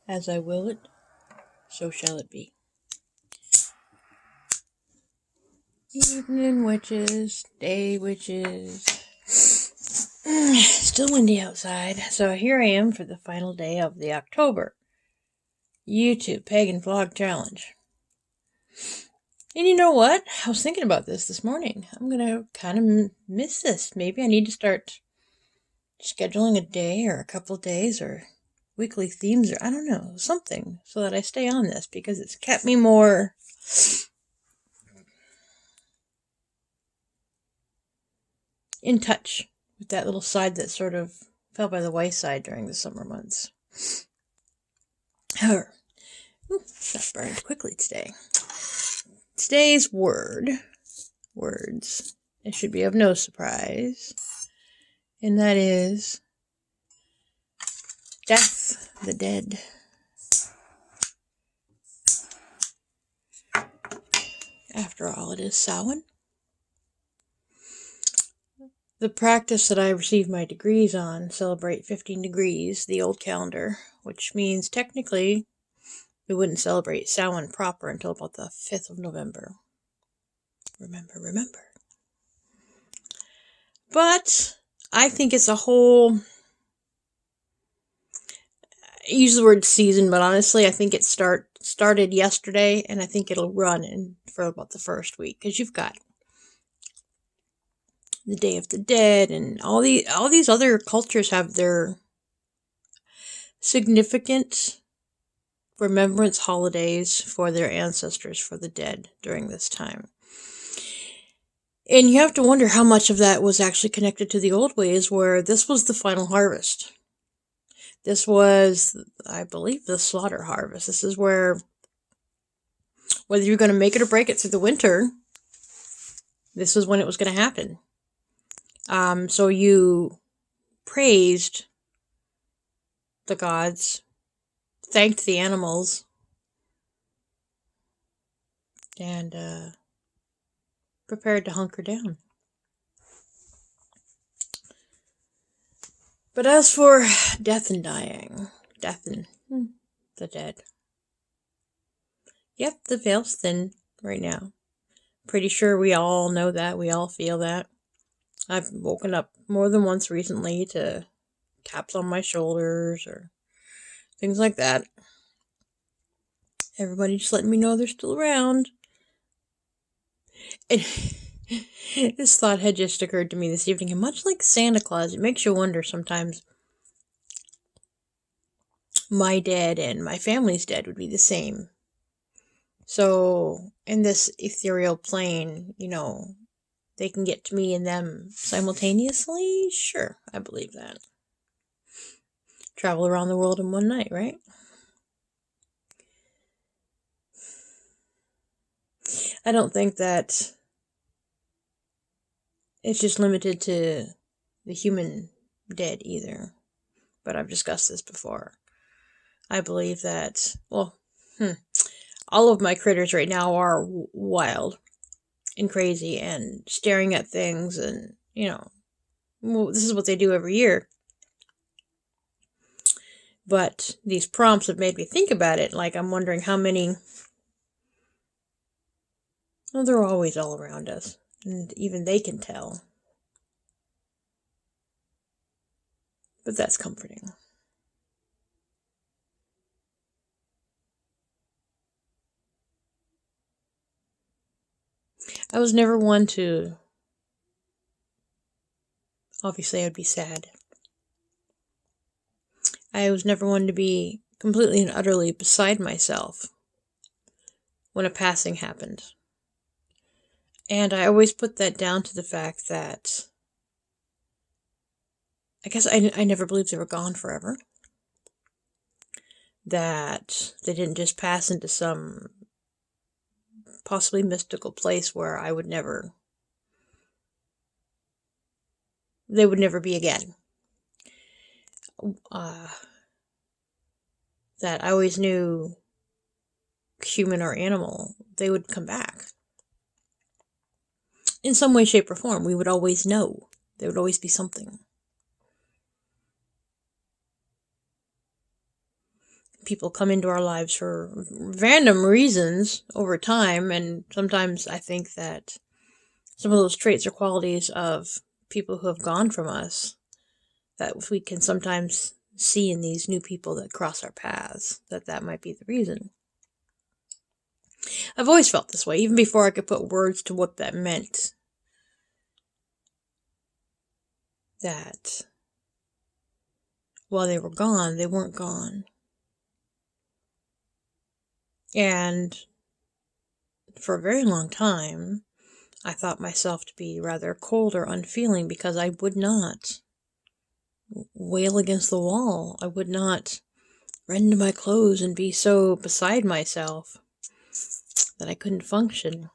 As I will it, so shall it be. Evening witches, day witches. Still windy outside, so here I am for the final day of the October YouTube Pagan Vlog Challenge. And you know what? I was thinking about this morning. I'm gonna kind of miss this. Maybe I need to start scheduling a day or a couple of days or weekly themes or I don't know, something so that I stay on this because it's kept me more in touch with that little side that sort of fell by the wayside during the summer months. However, that burned quickly today. Today's words, it should be of no surprise, and that is death, the dead. After all, it is Samhain. The practice that I received my degrees on celebrate 15 degrees, the old calendar, which means technically we wouldn't celebrate Samhain proper until about the 5th of November. Remember. But I think it's a whole, I use the word season, but honestly I think it started yesterday, and I think it'll run for about the first week, because you've got the Day of the Dead, and all these other cultures have their significant remembrance holidays for their ancestors, for the dead, during this time. And you have to wonder how much of that was actually connected to the old ways, where this was the final harvest. This was, I believe, the slaughter harvest. This is where, whether you're going to make it or break it through the winter, this is when it was going to happen. So you praised the gods, thanked the animals, and prepared to hunker down. But as for death and dying, death and the dead. Yep, the veil's thin right now. Pretty sure we all know that, we all feel that. I've woken up more than once recently to taps on my shoulders or things like that. Everybody just letting me know they're still around. And this thought had just occurred to me this evening, and much like Santa Claus, it makes you wonder sometimes my dead and my family's dead would be the same. So in this ethereal plane, you know, they can get to me and them simultaneously? Sure, I believe that. Travel around the world in one night, right? I don't think that it's just limited to the human dead either. But I've discussed this before. I believe that, well, all of my critters right now are wild and crazy and staring at things, and, you know, well, this is what they do every year. But these prompts have made me think about it. Like, I'm wondering how many, well, they're always all around us, and even they can tell. But that's comforting. I was never one to, obviously I'd be sad. I was never one to be completely and utterly beside myself when a passing happened. And I always put that down to the fact that I guess I never believed they were gone forever. That they didn't just pass into some possibly mystical place where they would never be again. That I always knew, human or animal, they would come back. In some way, shape, or form. We would always know. There would always be something. people come into our lives for random reasons over time, and sometimes I think that some of those traits or qualities of people who have gone from us that we can sometimes see in these new people that cross our paths, that might be the reason. I've always felt this way, even before I could put words to what that meant. That while they were gone, they weren't gone. And for a very long time, I thought myself to be rather cold or unfeeling because I would not wail against the wall. I would not rend my clothes and be so beside myself that I couldn't function.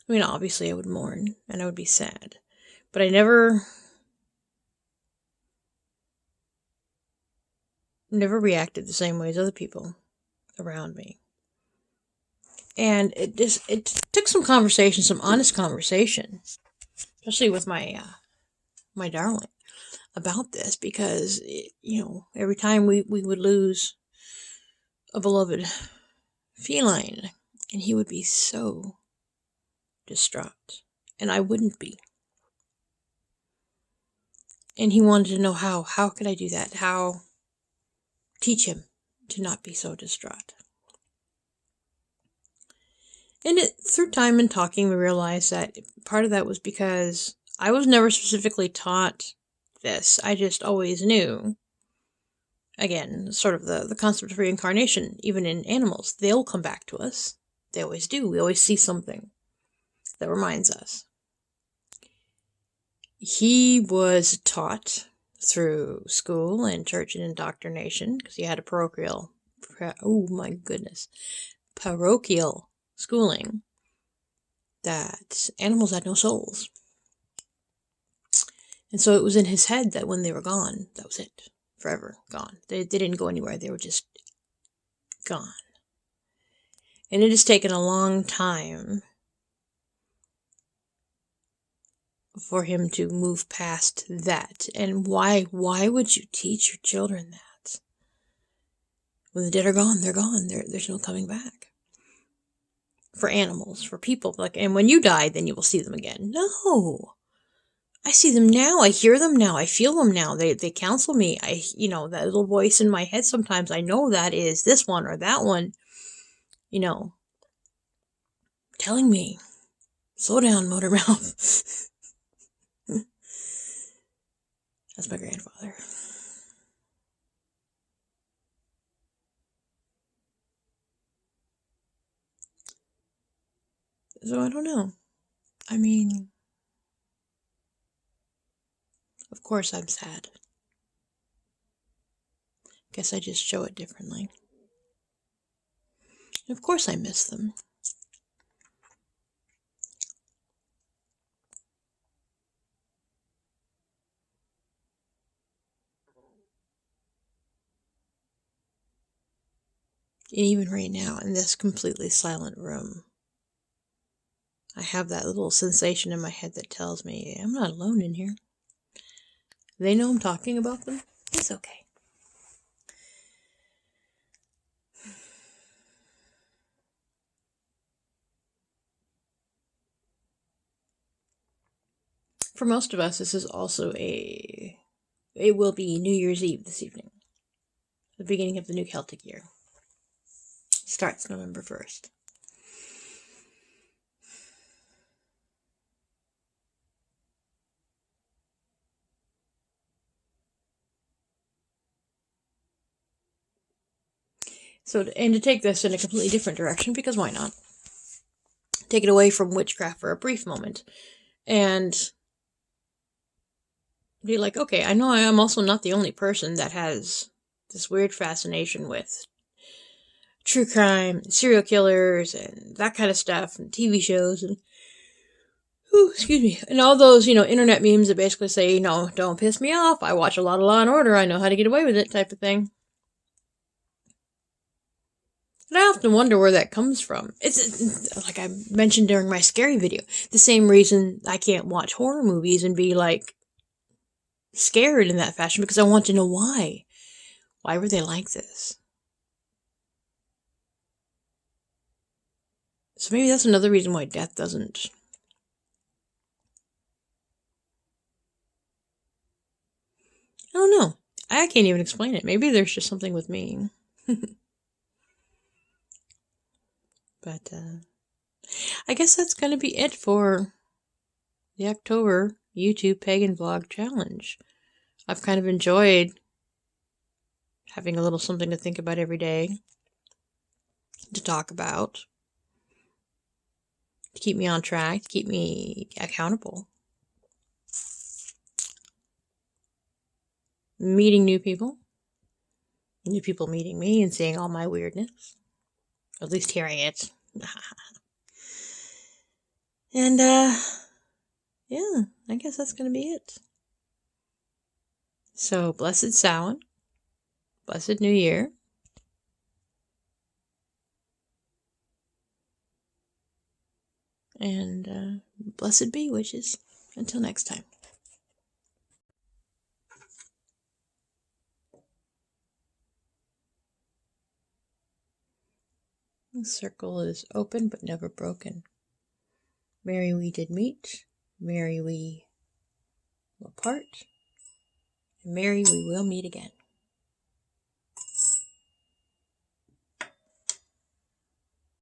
I mean, obviously I would mourn and I would be sad, but I never reacted the same way as other people around me. And it took some conversation, some honest conversation, especially with my darling, about this, because every time we would lose a beloved feline, and he would be so distraught, and I wouldn't be. And he wanted to know how could I do that? How teach him to not be so distraught? And through time and talking, we realized that part of that was because I was never specifically taught this. I just always knew. Again, sort of the concept of reincarnation, even in animals, they'll come back to us. They always do. We always see something that reminds us. He was taught through school and church and indoctrination, because he had a parochial schooling, that animals had no souls. And so it was in his head that when they were gone, that was it. Forever gone. They didn't go anywhere. They were just gone. And it has taken a long time for him to move past that. And why would you teach your children that? When the dead are gone, they're gone. There's no coming back. For animals, for people, and when you die, then you will see them again. No. I see them now. I hear them now. I feel them now. They counsel me. That little voice in my head sometimes, I know that is this one or that one, telling me, slow down, motor mouth. That's my grandfather. So I don't know. I mean, of course I'm sad. Guess I just show it differently. And of course I miss them. And even right now, in this completely silent room, I have that little sensation in my head that tells me I'm not alone in here. They know I'm talking about them. It's okay. For most of us, this is also it will be New Year's Eve this evening. The beginning of the new Celtic year. Starts November 1st. So, and to take this in a completely different direction, because why not? Take it away from witchcraft for a brief moment. And be like, okay, I know I am also not the only person that has this weird fascination with true crime, serial killers, and that kind of stuff, and TV shows, and and all those, internet memes that basically say, don't piss me off, I watch a lot of Law and Order, I know how to get away with it, type of thing. And I often wonder where that comes from. It's like I mentioned during my scary video, the same reason I can't watch horror movies and be like, scared in that fashion because I want to know why. Why were they like this? So maybe that's another reason why death doesn't... I don't know. I can't even explain it. Maybe there's just something with me. But I guess that's going to be it for the October YouTube Pagan Vlog Challenge. I've kind of enjoyed having a little something to think about every day, to talk about, to keep me on track, to keep me accountable. Meeting new people meeting me and seeing all my weirdness. At least hearing it. And, yeah, I guess that's going to be it. So, blessed Samhain, blessed New Year. And, blessed be, witches. Until next time. The circle is open but never broken. Merry we did meet, merry we will part, and merry we will meet again.